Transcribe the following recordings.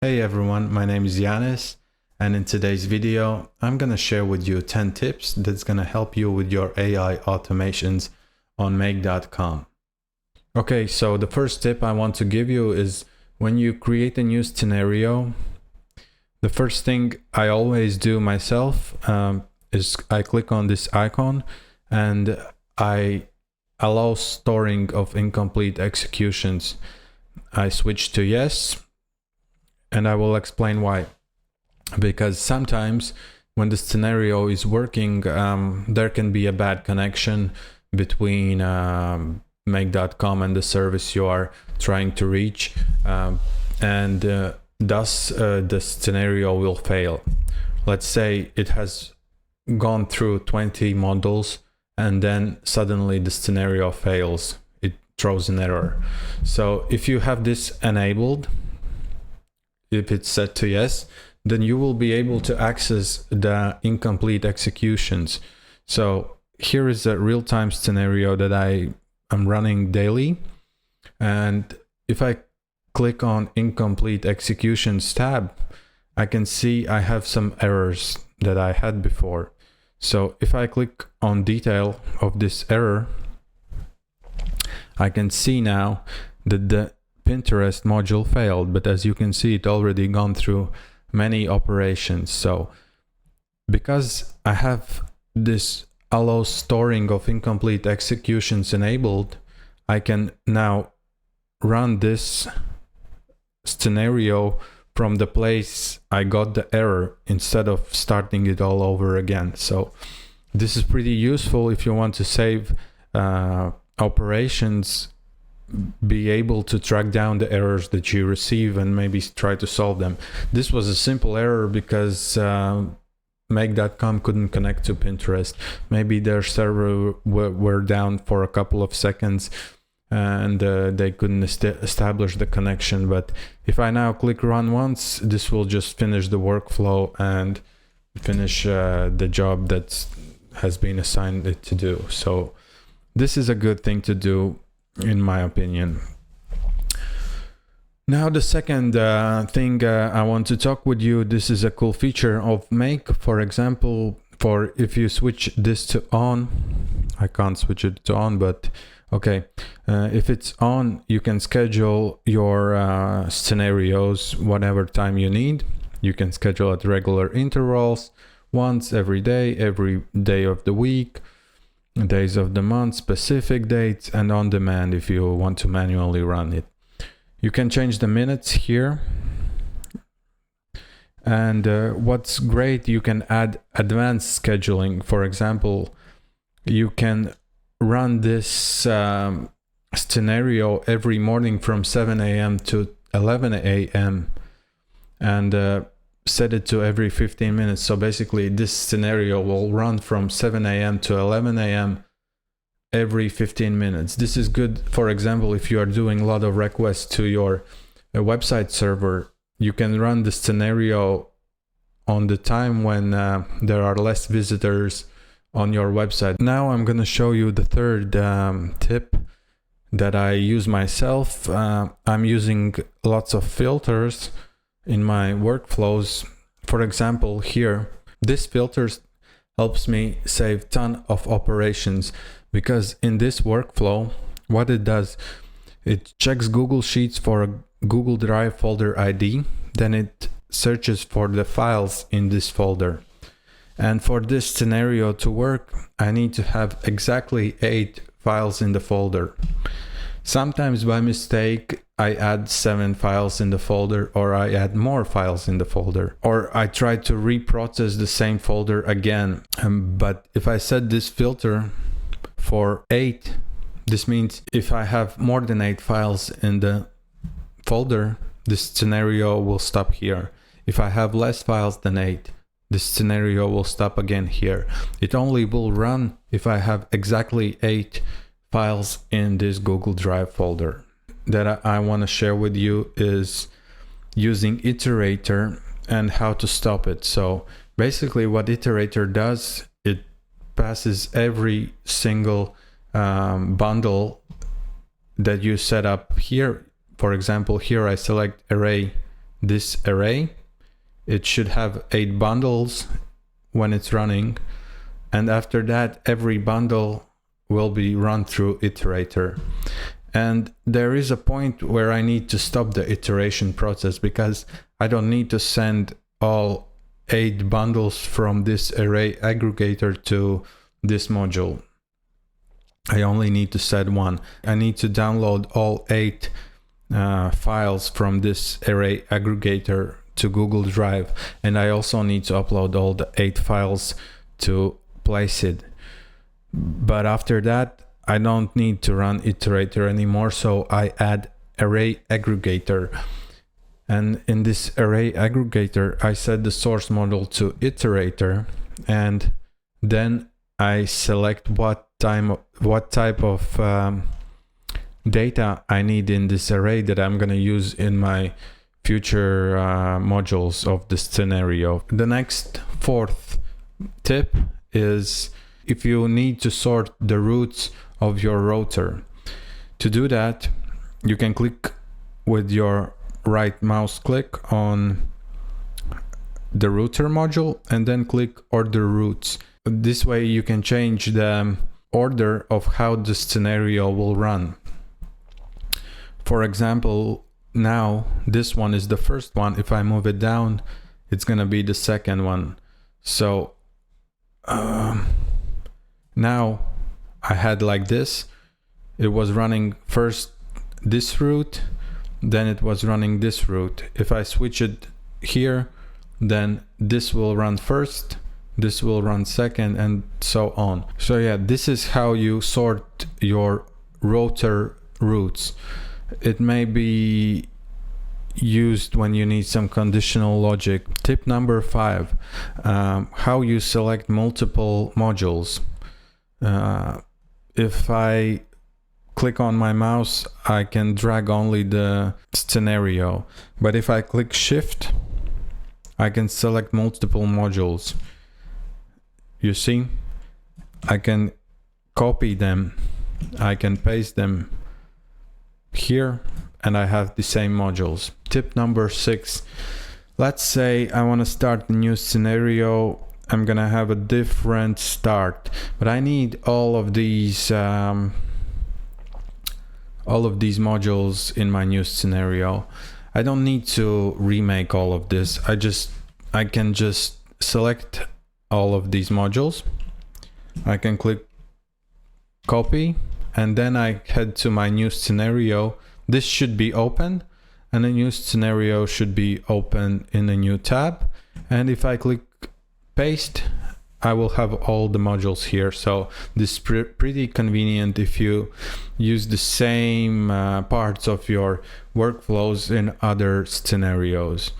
Hey everyone, my name is Yanis, and in today's video, I'm gonna share with you 10 tips that's gonna help you with your AI automations on make.com. Okay, so the first tip I want to give you is when you create a new scenario, the first thing I always do myself is I click on this icon and I allow storing of incomplete executions. I switch to yes. And I will explain why. Because sometimes when the scenario is working, there can be a bad connection between make.com and the service you are trying to reach. And thus the scenario will fail. Let's say it has gone through 20 modules and then suddenly the scenario fails. It throws an error. So if you have this enabled, if it's set to yes, then you will be able to access the incomplete executions. So here is a real-time scenario that I am running daily. And if I click on incomplete executions tab, I can see I have some errors that I had before. So if I click on detail of this error, I can see now that the Pinterest module failed, but as you can see, it already gone through many operations. So because I have this allow storing of incomplete executions enabled, I can now run this scenario from the place I got the error instead of starting it all over again. So this is pretty useful if you want to save operations, be able to track down the errors that you receive and maybe try to solve them. This was a simple error because make.com couldn't connect to Pinterest. Maybe their server were down for a couple of seconds and they couldn't establish the connection. But if I now click run once, this will just finish the workflow and finish the job that has been assigned it to do. So this is a good thing to do, in my opinion. Now the second thing I want to talk with you, this is a cool feature of Make. For example, for if you switch this to on, I can't switch it to on, but okay. If it's on, you can schedule your scenarios whatever time you need. You can schedule at regular intervals, once every day of the week, days of the month, specific dates, and on demand if you want to manually run it. You can change the minutes here. And what's great, you can add advanced scheduling. For example, you can run this scenario every morning from 7 a.m. to 11 a.m. and set it to every 15 minutes. So basically this scenario will run from 7 a.m. to 11 a.m. every 15 minutes. This is good, for example, if you are doing a lot of requests to your website server. You can run the scenario on the time when there are less visitors on your website. Now I'm going to show you the third tip that I use myself. I'm using lots of filters in my workflows. For example, here, this filters helps me save ton of operations, because in this workflow, what it does, it checks Google Sheets for a Google Drive folder ID, then it searches for the files in this folder. And for this scenario to work, I need to have exactly 8 files in the folder. Sometimes by mistake, I add 7 files in the folder, or I add more files in the folder, or I try to reprocess the same folder again. But if I set this filter for 8, this means if I have more than 8 files in the folder, this scenario will stop here. If I have less files than 8, this scenario will stop again here. It only will run if I have exactly 8 files in this Google Drive folder. That I want to share with you is using iterator and how to stop it. So basically what iterator does, it passes every single bundle that you set up here. For example, here I select array this array. It should have 8 bundles when it's running, and after that every bundle will be run through iterator. And there is a point where I need to stop the iteration process, because I don't need to send all 8 bundles from this array aggregator to this module. I only need to set one. I need to download all 8 files from this array aggregator to Google Drive, and I also need to upload all the 8 files to Placid. But after that, I don't need to run iterator anymore, so I add array aggregator. And in this array aggregator, I set the source model to iterator, and then I select what type of data I need in this array that I'm going to use in my future modules of the scenario. The next 4th tip is if you need to sort the roots of your router. To do that, you can click with your right mouse click on the router module and then click order routes. This way you can change the order of how the scenario will run. For example, now this one is the first one. If I move it down, it's gonna be the second one. So now I had like this. It was running first this route, then it was running this route. If I switch it here, then this will run first, this will run second, and so on. So yeah, this is how you sort your router routes. It may be used when you need some conditional logic. Tip number 5, how you select multiple modules. If I click on my mouse, I can drag only the scenario, but if I click shift, I can select multiple modules. You see, I can copy them, I can paste them here, and I have the same modules. Tip number 6, let's say I want to start a new scenario. I'm gonna have a different start, but I need all of these modules in my new scenario. I don't need to remake all of this. I can just select all of these modules. I can click copy, and then I head to my new scenario. This should be open, and a new scenario should be open in a new tab. And if I click paste, I will have all the modules here. So this is pretty convenient if you use the same parts of your workflows in other scenarios.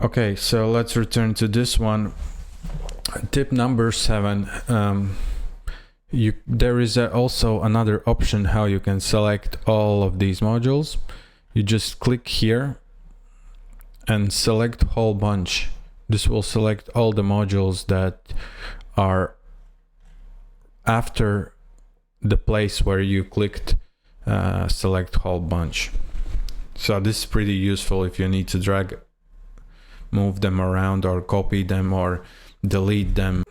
Okay, so let's return to this one. Tip number 7. There is also another option how you can select all of these modules. You just click here and select whole bunch. This will select all the modules that are after the place where you clicked select whole bunch. So this is pretty useful if you need to move them around or copy them or delete them.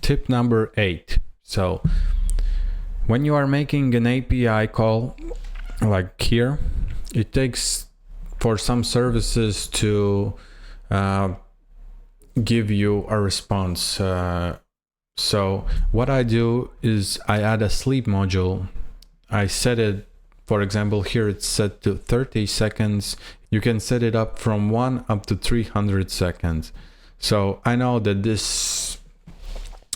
Tip number 8. So when you are making an API call like here, it takes for some services to give you a response. So what I do is I add a sleep module. I set it, for example, here it's set to 30 seconds. You can set it up from 1 up to 300 seconds. So I know that this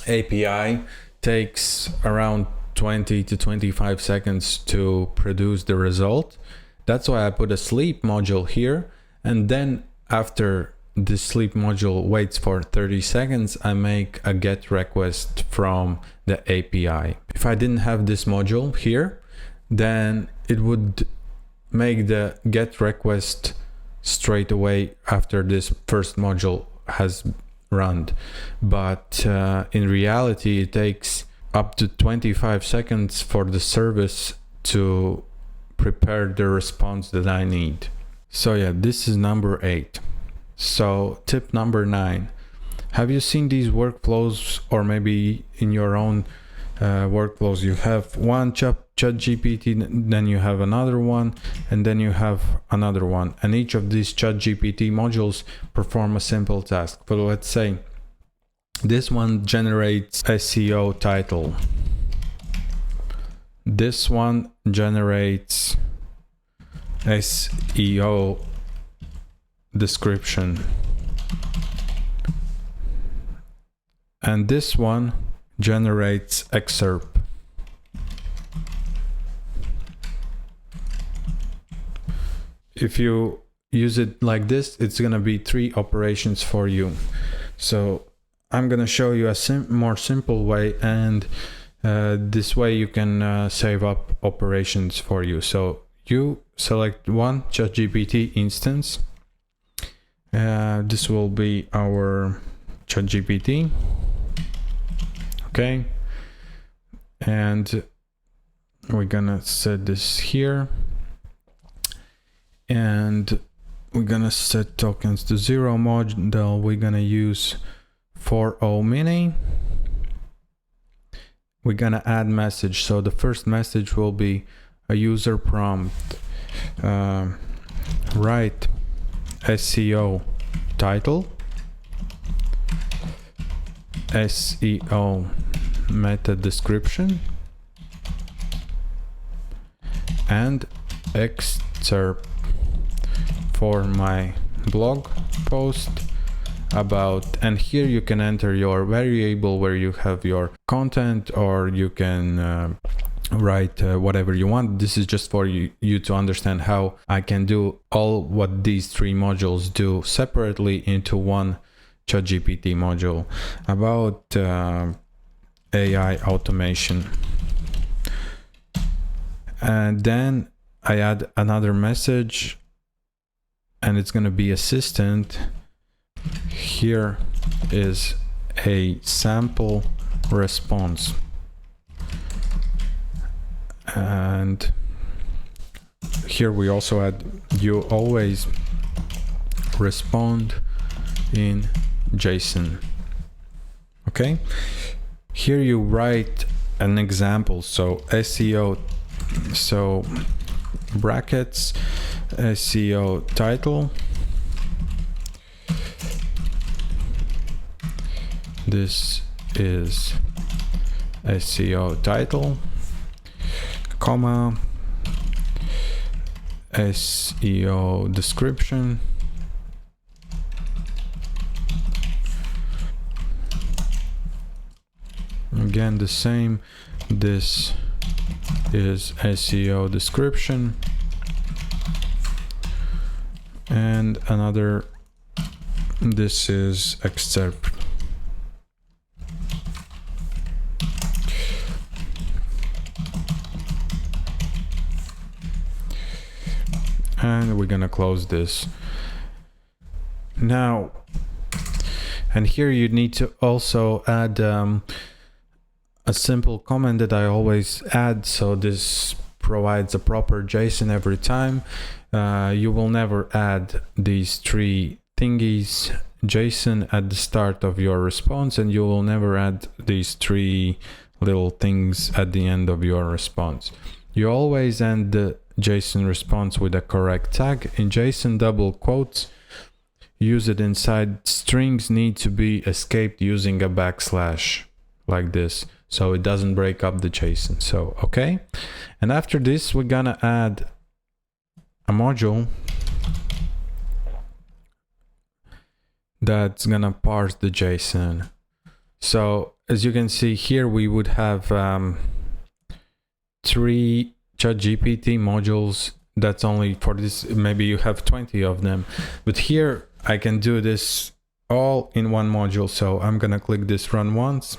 API takes around 20 to 25 seconds to produce the result. That's why I put a sleep module here, and then after this sleep module waits for 30 seconds, I make a GET request from the API. If I didn't have this module here, then it would make the GET request straight away after this first module has run. But in reality, it takes up to 25 seconds for the service to prepare the response that I need. So yeah, this is number 8. So tip number 9. Have you seen these workflows, or maybe in your own workflows you have one ChatGPT, then you have another one, and then you have another one, and each of these ChatGPT modules perform a simple task. But let's say this one generates SEO title, this one generates SEO description, and this one generates excerpt. If you use it like this, it's gonna be 3 operations for you. So I'm gonna show you a more simple way, and this way you can save up operations for you. So you select one ChatGPT instance. This will be our ChatGPT. Okay, and we're gonna set this here, and we're gonna set tokens to 0 model. We're gonna use 4.0 mini. We're gonna add message. So the first message will be a user prompt, write SEO title, SEO meta description, and excerpt for my blog post about. And here you can enter your variable where you have your content, or you can write whatever you want. This is just for you to understand how I can do all what these 3 modules do separately into one ChatGPT module. About AI automation. And then I add another message, and it's going to be assistant. Here is a sample response, and here we also add, you always respond in JSON. Okay, here you write an example. So SEO, so brackets, SEO title, this is SEO title, comma, SEO description, again the same, this is SEO description, and another, this is excerpt. And we're gonna close this now. And here you need to also add a simple comment that I always add, so this provides a proper JSON every time. You will never add these 3 thingies JSON at the start of your response, and you will never add these 3 little things at the end of your response. You always end the JSON response with a correct tag. In JSON, double quotes, use it inside. Strings need to be escaped using a backslash like this, so it doesn't break up the JSON. So okay, and after this we're gonna add a module that's gonna parse the JSON. So as you can see here, we would have 3 ChatGPT modules. That's only for this. Maybe you have 20 of them, but here I can do this all in one module. So I'm gonna click this run once,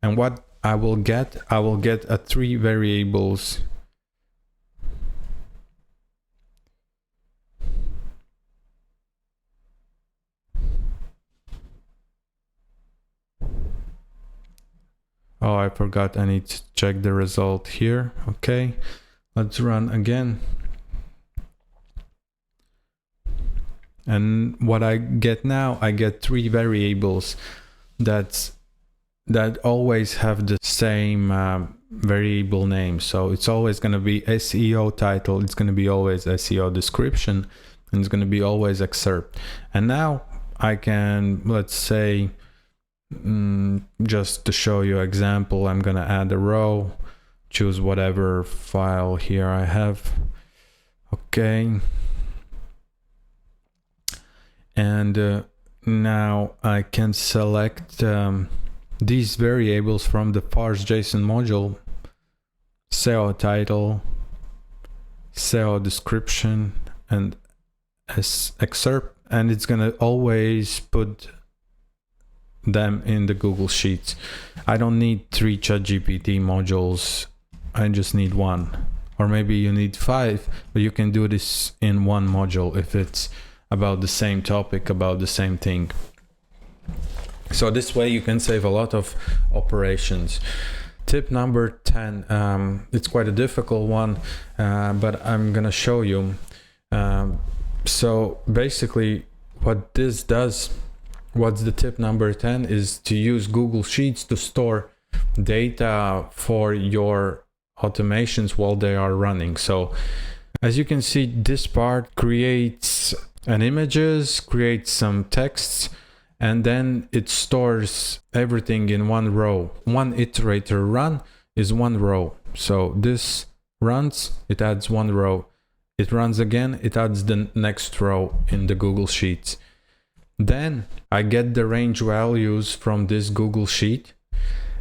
and what I will get a 3 variables. Oh, I forgot, I need to check the result here. Okay, let's run again. And what I get now, I get 3 variables that always have the same variable name. So it's always going to be SEO title, it's going to be always SEO description, and it's going to be always excerpt. And now I can, let's say, just to show you example, I'm going to add a row, choose whatever file here I have. Okay. And now I can select these variables from the parse JSON module: SEO title, SEO description, and excerpt, and it's gonna always put them in the Google Sheets. I don't need 3 ChatGPT modules, I just need 1. Or maybe you need 5, but you can do this in 1 module if it's about the same topic, about the same thing. So this way you can save a lot of operations. Tip number 10, it's quite a difficult one, but I'm gonna show you. So basically what this does, what's the tip number 10, is to use Google Sheets to store data for your automations while they are running. So as you can see, this part creates an images, creates some texts, and then it stores everything in 1 row. 1 iterator run is 1 row. So this runs, it adds 1 row. It runs again, it adds the next row in the Google Sheets. Then I get the range values from this Google Sheet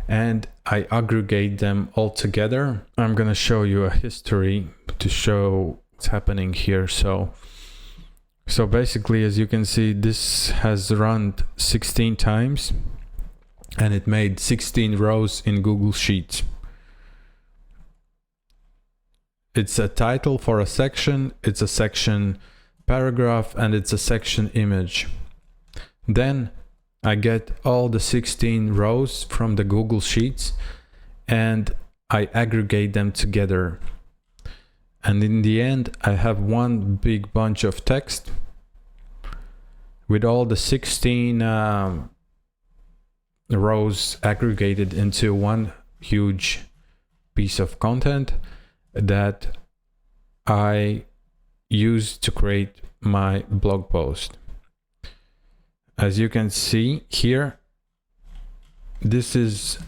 and I aggregate them all together. I'm gonna show you a history to show what's happening here. So basically, as you can see, this has run 16 times and it made 16 rows in Google Sheets. It's a title for a section, it's a section paragraph, and it's a section image. Then I get all the 16 rows from the Google Sheets and I aggregate them together. And in the end, I have 1 big bunch of text with all the 16 rows aggregated into 1 huge piece of content that I use to create my blog post. As you can see here, this is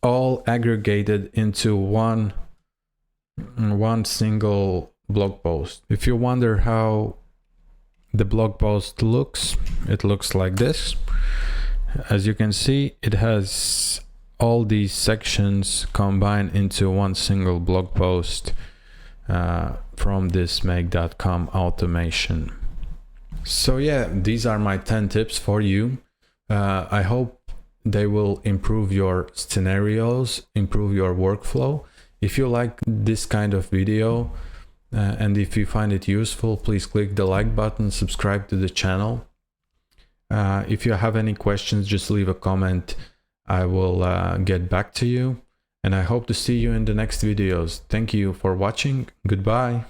all aggregated into one single blog post. If you wonder how the blog post looks, it looks like this. As you can see, it has all these sections combined into 1 single blog post from this make.com automation. So yeah, these are my 10 tips for you. I hope they will improve your scenarios, improve your workflow. If you like this kind of video and if you find it useful, please click the like button, subscribe to the channel. If you have any questions, just leave a comment. I will get back to you, and I hope to see you in the next videos. Thank you for watching. Goodbye.